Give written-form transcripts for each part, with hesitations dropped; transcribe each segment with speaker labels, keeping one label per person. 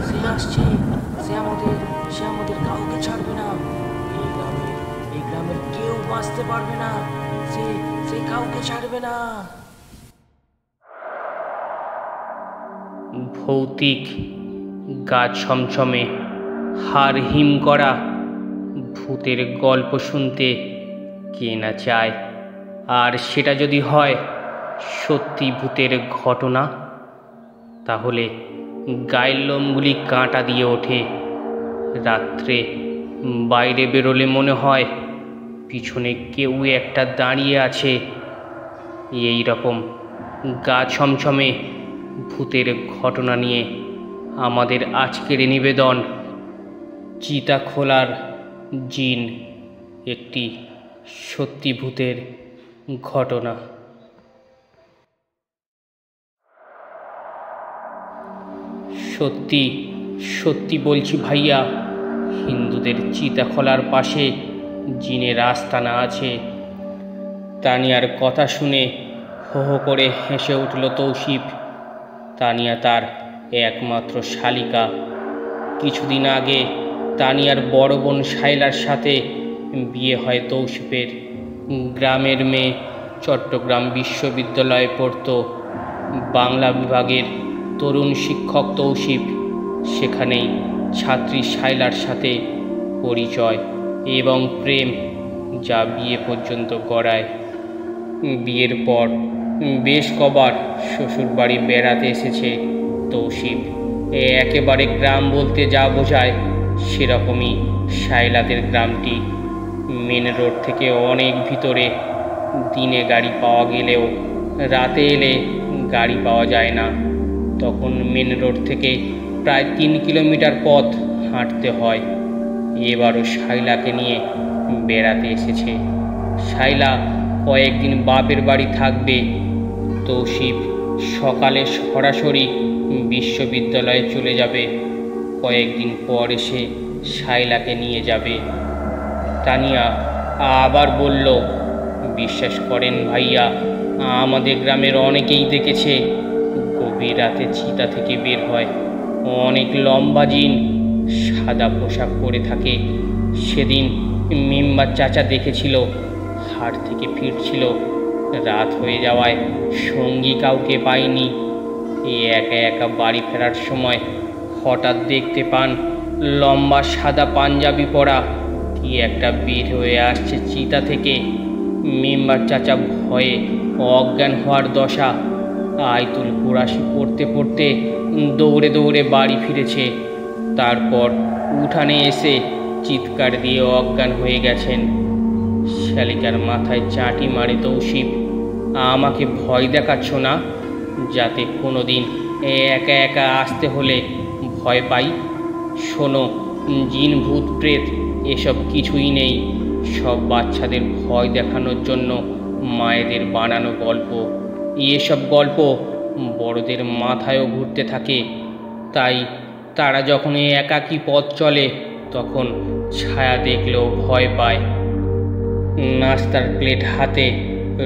Speaker 1: সে আসছে। সে আমাদের সে আমাদের কাউকে ছাড়বে না। এই গ্রামের কেউ বাঁচতে পারবে না। সে সে কাউকে ছাড়বে না।
Speaker 2: ভৌতিক, গা ছমছমে, হাড় হিম করা ভূতের গল্প শুনতে কে না চায়? আর সেটা যদি হয় সত্যি ভূতের ঘটনা, তাহলে গায়ের লোমগুলি কাঁটা দিয়ে ওঠে। রাত্রে বাইরে বেরোলে মনে হয় পিছনে কেউ একটা দাঁড়িয়ে আছে। এই রকম গা ছমছমে ভূতের ঘটনা নিয়ে আমাদের আজকের নিবেদন, চিতাখোলার জিন, একটি সত্যি ভূতের ঘটনা। সত্যি সত্যি বলছি ভাইয়া, হিন্দুদের চিতাখোলার পাশে জিনের আস্তানা আছে। তানিয়ার কথা শুনে হো হো করে হেসে উঠল তৌসিফ। তানিয়া তার একমাত্র শালিকা। কিছুদিন আগে তানিয়ার বড় বোন শাইলার সাথে বিয়ে হয় তৌসিফের। গ্রামের মেয়ে, চট্টগ্রাম বিশ্ববিদ্যালয়ে পড়ত, বাংলা বিভাগের তরুণ শিক্ষক তৌসিফ। সেখানেই ছাত্রী শাইলার সাথে পরিচয় এবং প্রেম, যা বিয়ে পর্যন্ত গড়ায়। বিয়ের পর বেশ কবার শ্বশুরবাড়ি বেড়াতে এসেছে তৌসিফ। একেবারে গ্রাম বলতে যা বোঝায় সেরকমই শাইলাদের গ্রামটি। মেন রোড থেকে অনেক ভিতরে। দিনে গাড়ি পাওয়া গেলেও রাতে এলে গাড়ি পাওয়া যায় না। তখন মেন রোড থেকে প্রায় 3 কিলোমিটার পথ হাঁটতে হয়। এবারও শাইলাকে নিয়ে বেড়াতে এসেছে। শাইলা কয়েকদিন বাপের বাড়ি থাকবে। তৌসিফ সকালে সরাসরি বিশ্ববিদ্যালয়ে চলে যাবে। কয়েকদিন পর এসে শাইলাকে নিয়ে যাবে। তানিয়া আবার বলল, বিশ্বাস করেন ভাইয়া, আমাদের গ্রামের অনেকেই দেখেছে গভীর রাতে চিতা থেকে বের হয় অনেক লম্বা জিন, সাদা পোশাক পরে থাকে। সেদিন মেম্বার চাচা দেখেছিল, হাট থেকে ফিরছিল। রাত হয়ে যাওয়ায় সঙ্গী কাউকে পায়নি। একা একা বাড়ি ফেরার সময় হঠাৎ দেখতে পান লম্বা সাদা পাঞ্জাবি পরা কি একটা বের হয়ে আসছে চিতা থেকে। মেম্বার চাচা ভয়ে অজ্ঞান হওয়ার দশা। আয়তুল কুরাশি পড়তে পড়তে দৌড়ে দৌড়ে বাড়ি ফিরেছে। তারপর উঠানে এসে চিৎকার দিয়ে অজ্ঞান হয়ে গেছেন। শালিকার মাথায় চাটি মারে তৌসিফ, আমাকে ভয় দেখাচ্ছ না, যাতে কোনো দিন একা একা আসতে হলে ভয় পাই? শোনো, জিন ভূত প্রেত এসব কিছুই নেই। সব বাচ্চাদের ভয় দেখানোর জন্য মায়েদের বানানো গল্প। এসব গল্প বড়দের মাথায়ও ঘুরতে থাকে। তাই তারা যখন একাকী পথ চলে তখন ছায়া দেখলেও ভয় পায়। নাস্তার প্লেট হাতে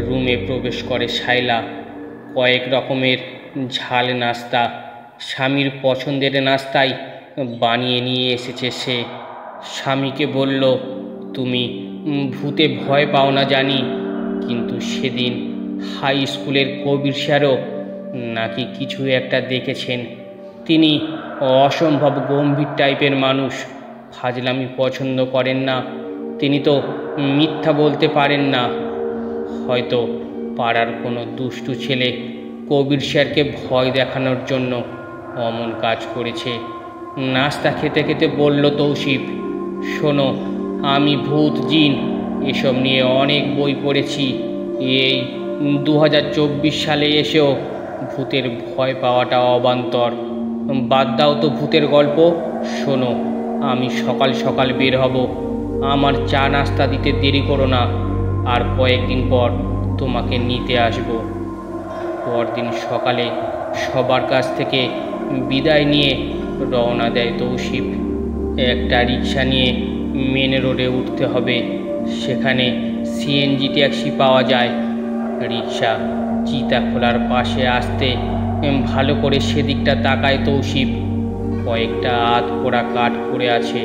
Speaker 2: রুমে প্রবেশ করে শাইলা। কয়েক রকমের ঝাল নাস্তা, স্বামীর পছন্দের নাস্তাই বানিয়ে নিয়ে এসেছে সে। স্বামীকে বলল, তুমি ভূতে ভয় পাও না জানি, কিন্তু সেদিন হাই স্কুলের কবির স্যারও নাকি কিছু একটা দেখেছেন। তিনি অসম্ভব গম্ভীর টাইপের মানুষ, ফাজলামি পছন্দ করেন না। তিনি তো মিথ্যা বলতে পারেন না। হয়তো পাড়ার কোনো দুষ্টু ছেলে কবির স্যারকে ভয় দেখানোর জন্য অমন কাজ করেছে। নাস্তা খেতে খেতে বলল তৌসিফ, শোনো, আমি ভূত জিন এসব নিয়ে অনেক বই পড়েছি। এই 2024 সালে এসেও ভূতের ভয় পাওয়াটা অবান্তর। বাদ দাও তো ভূতের গল্প। শোনো, আমি সকাল সকাল বের হব। আমার চা নাস্তা দিতে দেরি করো না, আর কয়েকদিন পর তোমাকে নিতে আসব। পরদিন সকালে সবার কাছ থেকে বিদায় নিয়ে রওনা দেয় তৌসিফ। একটা রিক্সা নিয়ে মেন রোডে উঠতে হবে। সেখানে সিএনজি ট্যাক্সি পাওয়া যায়। রিক্সা চিতাখোলার পাশে আসতে ভালো করে সেদিকটা তাকায় তৌসিফ। কয়েকটা আধ পোড়া কাঠ পড়ে আছে।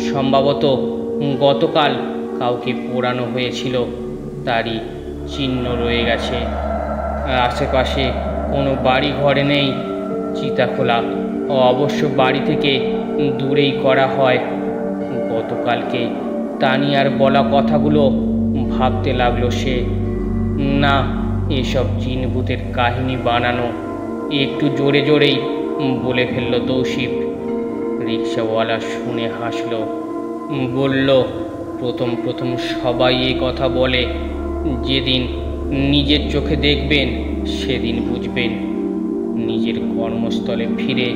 Speaker 2: সম্ভবত গতকাল কাউকে পোড়ানো হয়েছিল, তারই চিহ্ন রয়ে গেছে। আশেপাশে কোনো বাড়ি ঘরে নেই। চিতাখোলা অবশ্য বাড়ি থেকে দূরেই করা হয়। গতকালকে তানিয়ার বলা কথাগুলো ভাবতে লাগলো সে। না, এসব জিন ভূতের কাহিনী বানানো। একটু জোরে জোরেই বলে ফেলল তৌসিফ। রিক্সাওয়ালা শুনে হাসল, বলল, প্রথম প্রথম সবাই এই কথা বলে। যেদিন নিজের চোখে দেখবেন সেদিন বুঝবেন। নিজের কর্মস্থলে ফিরে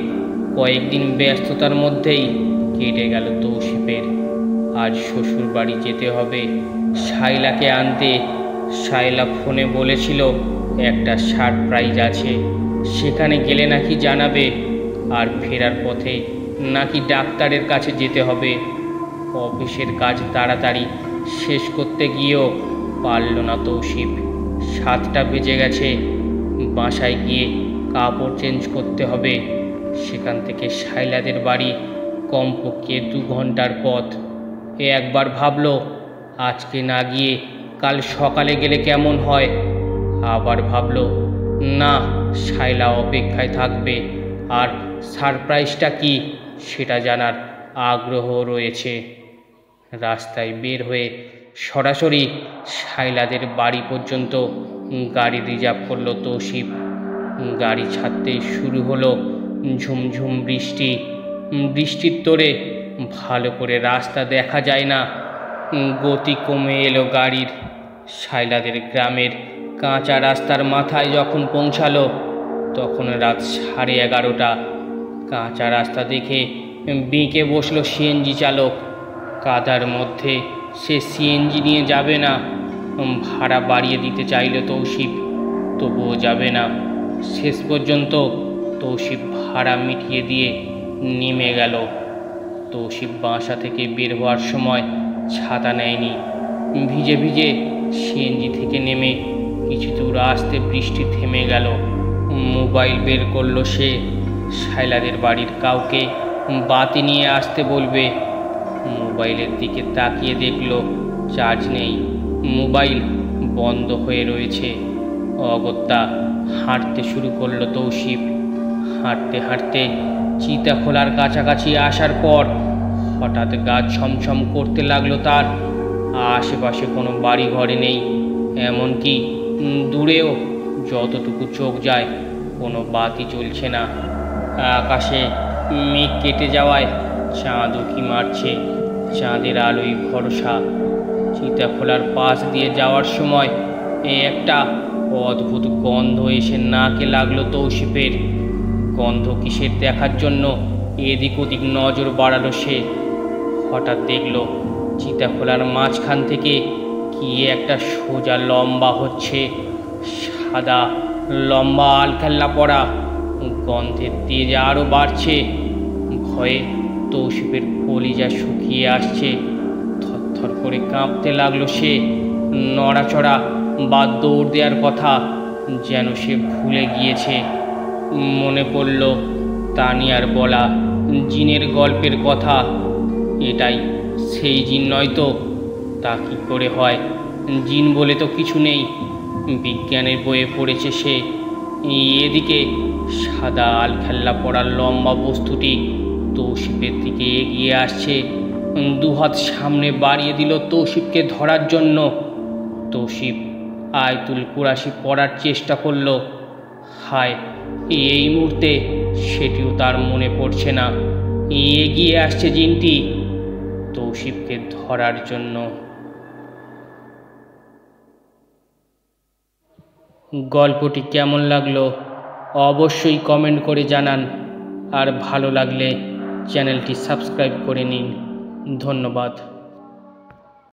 Speaker 2: কয়েকদিন ব্যস্ততার মধ্যেই কেটে গেল তৌসিফের। আজ শ্বশুর বাড়ি যেতে হবে শাইলাকে আনতে। শাইলা ফোনে বলেছিল একটা সারপ্রাইজ আছে, সেখানে গেলে নাকি জানাবে। আর ফেরার পথে নাকি ডাক্তারের কাছে যেতে হবে। অফিসের কাজ তাড়াতাড়ি শেষ করতে গিয়েও পারল না তৌসিফ। 7টা বেজে গেছে। বাসায় গিয়ে কাপড় চেঞ্জ করতে হবে। সেখান থেকে শাইলাদের বাড়ি কমপক্ষে 2 ঘন্টার পথ। একবার ভাবল আজকে না গিয়ে কাল সকালে গেলে কেমন হয়। আবার ভাবল না, শাইলা অপেক্ষায় থাকবে, আর সারপ্রাইজটা কি সেটা জানার আগ্রহ রয়েছে। রাস্তায় বের হয়ে সরাসরি শাইলাদের বাড়ি পর্যন্ত গাড়ি রিজার্ভ করলো তৌসিফ। গাড়ি ছাড়তেই শুরু হলো ঝুমঝুম বৃষ্টি। বৃষ্টির তোড়ে ভালো করে রাস্তা দেখা যায় না। গতি কমে এলো গাড়ির। শাইলাদের গ্রামের কাঁচা রাস্তার মাথায় যখন পৌঁছালো তখন রাত 11:30। কাঁচা রাস্তা দেখে বেঁকে বসলো সিএনজি চালক। কাদার মধ্যে সে সিএনজি নিয়ে যাবে না। ভাড়া বাড়িয়ে দিতে চাইল তৌসিফ, তবুও যাবে না। শেষ পর্যন্ত তৌসিফ ভাড়া মিটিয়ে দিয়ে নেমে গেল। তৌসিফ বাসা থেকে বের হওয়ার সময় ছাতা নেয়নি। ভিজে ভিজে সিএনজি থেকে নেমে কিছু দূর আসতে বৃষ্টি থেমে গেল। মোবাইল বের করলো সে। শাইলাদের বাড়ির কাউকে বাতি নিয়ে আসতে বলবে। মোবাইলের দিকে তাকিয়ে দেখলো চার্জ নেই, মোবাইল বন্ধ হয়ে রয়েছে। অগত্যা হাঁটতে শুরু করলো তৌসিফ। হাঁটতে হাঁটতে চিতাখোলার কাছাকাছি আসার পর হঠাৎ গা ছমছম করতে লাগলো তার। আশেপাশে কোনো বাড়ি ঘরে নেই, এমনকি দূরেও যতটুকু চোখ যায় কোনো বাতি জ্বলছে না। আকাশে মেঘ কেটে যাওয়ায় চাঁদ উঁকি মারছে। চাঁদের আলোয় ভরসা। চিতাখোলার পাশ দিয়ে যাওয়ার সময় একটা অদ্ভুত গন্ধ এসে নাকে লাগলো তৌসিফের। গন্ধ কিসের দেখার জন্য এদিক ওদিক নজর বাড়ালো সে। হঠাৎ দেখলো চিতাখোলার মাঝখান থেকে কি একটা সোজা লম্বা হচ্ছে। সাদা লম্বা আলখাল্লা পড়া। গন্ধের তেজ আরও বাড়ছে। ভয়ে তৌসিফের কলিজা শুকিয়ে আসছে। থরথর করে কাঁপতে লাগলো সে। নড়াচড়া বা দৌড় দেওয়ার কথা যেন সে ভুলে গিয়েছে। মনে পড়ল তানিয়ার বলা জিনের গল্পের কথা। এটাই সেই জিন নয়তো? তা কি করে হয়? জিন বলে তো কিছু নেই। বিজ্ঞানের বইয়ে পড়েছে সে। এদিকে সাদা আলখাল্লা পড়ার লম্বা বস্তুটি তৌসিফের দিকে এগিয়ে আসছে। 2 হাত সামনে বাড়িয়ে দিল তৌসিফকে ধরার জন্য। তৌসিফ আয়াতুল কুরসি পড়ার চেষ্টা করল। হায়, এই মুহূর্তে সেটিও তার মনে পড়ছে না। এগিয়ে আসছে জিনটি তৌসিফকে ধরার জন্য। গল্পটি কেমন লাগলো অবশ্যই কমেন্ট করে জানান। আর ভালো লাগলে চ্যানেলটি সাবস্ক্রাইব করে নিন। ধন্যবাদ।